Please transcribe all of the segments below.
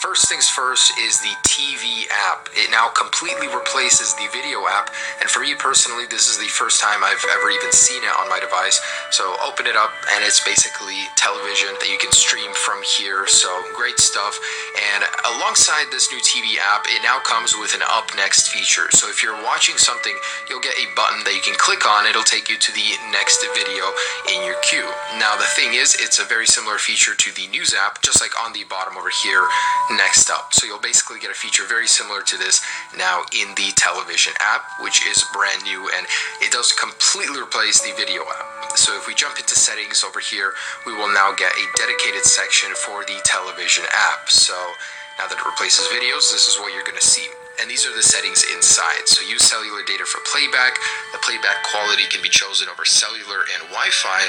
First things first is the TV app. It now completely replaces the video app, and for me personally, this is the first time I've ever even seen it on my device. So open it up, and it's basically television that you can stream from here, so great stuff. And alongside this new TV app, it now comes with an up next feature. So if you're watching something, you'll get a button that you can click on. It'll take you to the next video in your queue. Now the thing is, it's a very similar feature to the news app, just like on the bottom over here, next up. So you'll basically get a feature very similar to this now in the television app, which is brand new, and it does completely replace the video app. So if we jump into settings over here, we will now get a dedicated section for the television app. So now that it replaces videos, this is what you're going to see. And these are the settings inside. So use cellular data for playback. The playback quality can be chosen over cellular and Wi-Fi,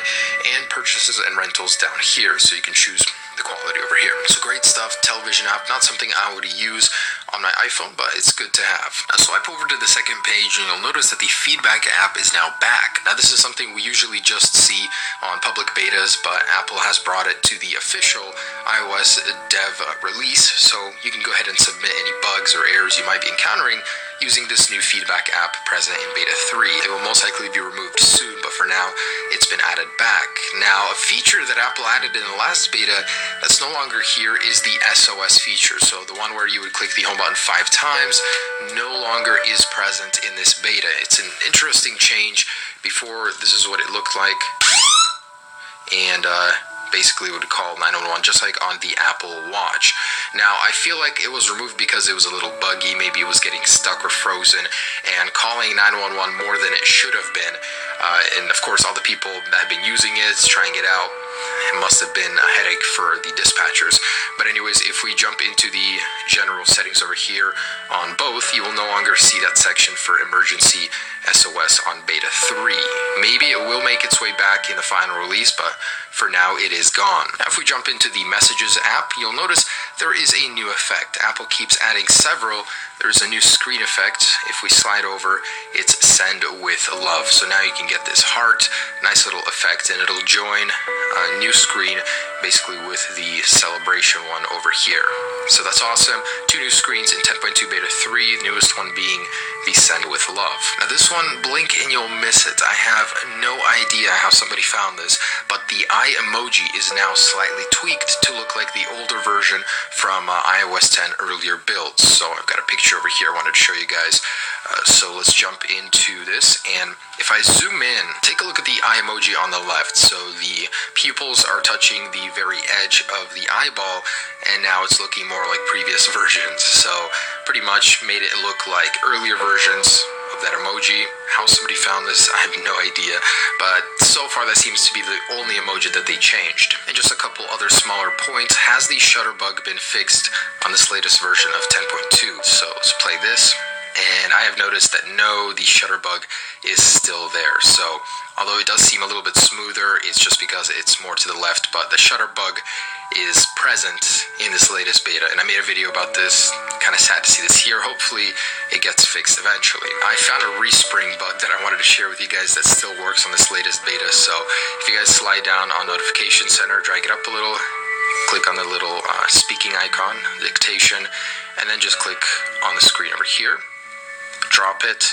and purchases and rentals down here. So you can choose the quality over here. So great stuff. Television app, not something I would use on my iPhone, but it's good to have. Now swipe over to the second page, and you'll notice that the feedback app is now back. Now this is something we usually just see on public betas, but Apple has brought it to the official iOS dev release, so you can go ahead and submit any bugs or errors you might be encountering using this new feedback app present in beta 3. It will most likely be removed soon, but for now, it's been added back. Now, a feature that Apple added in the last beta that's no longer here is the SOS feature. So the one where you would click the home button 5 times no longer is present in this beta. It's an interesting change. Before, this is what it looked like. And basically would call 911 just like on the Apple Watch. Now I feel like it was removed because it was a little buggy, maybe it was getting stuck or frozen, and calling 911 more than it should have been. And of course all the people that have been using it, trying it out, it must have been a headache for the dispatchers. But anyways, if we jump into the general settings over here on both, you will no longer see that section for emergency SOS on beta 3. Maybe it will make its way back in the final release, but for now it is gone. Now if we jump into the messages app, you'll notice there is a new effect. Apple keeps adding several. There's a new screen effect. If we slide over, it's send with love. So now you can get this heart, nice little effect, and it'll join a new screen basically with the celebration one over here. So that's awesome. 2 new screens in 10.2 beta 3, the newest one being the send with love. Now this one, blink and you'll miss it. I have no idea how somebody found this, but the eye emoji is now slightly tweaked to look like the older version from iOS 10 earlier builds. So I've got a picture over here I wanted to show you guys. So let's jump into this, and if I zoom in, take a look at the eye emoji on the left. So the pupils are touching the very edge of the eyeball, and now it's looking more like previous versions. So pretty much made it look like earlier versions of that emoji. How somebody found this, I have no idea, but so far that seems to be the only emoji that they changed. And just a couple other smaller points. Has the shutter bug been fixed on this latest version of 10.2? So let's play this. And I have noticed that no, the shutter bug is still there. So although it does seem a little bit smoother, it's just because it's more to the left, but the shutter bug is present in this latest beta. And I made a video about this. Kind of sad to see this here. Hopefully it gets fixed eventually. I found a respring bug that I wanted to share with you guys that still works on this latest beta. So if you guys slide down on Notification Center, drag it up a little, click on the little speaking icon, dictation, and then just click on the screen over here. Drop it,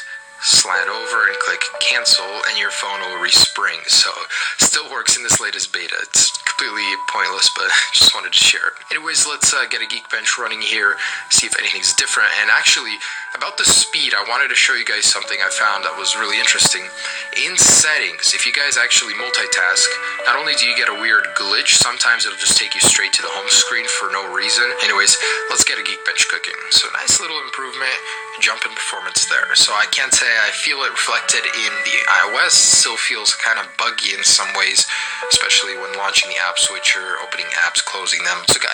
slide over, and click cancel, and your phone will respring. So still works in this latest beta. It's completely pointless, but just wanted to share it. Anyways, let's get a Geekbench running here, see if anything's different. And actually, about the speed, I wanted to show you guys something I found that was really interesting. In settings, if you guys actually multitask, not only do you get a weird glitch, sometimes it'll just take you straight to the home screen for no reason. Anyways, let's get a Geekbench cooking. So nice little improvement, jump in performance there. So I can't say I feel it reflected in the iOS. Still feels kind of buggy in some ways, especially when launching the app switcher, opening apps, closing them. So guys,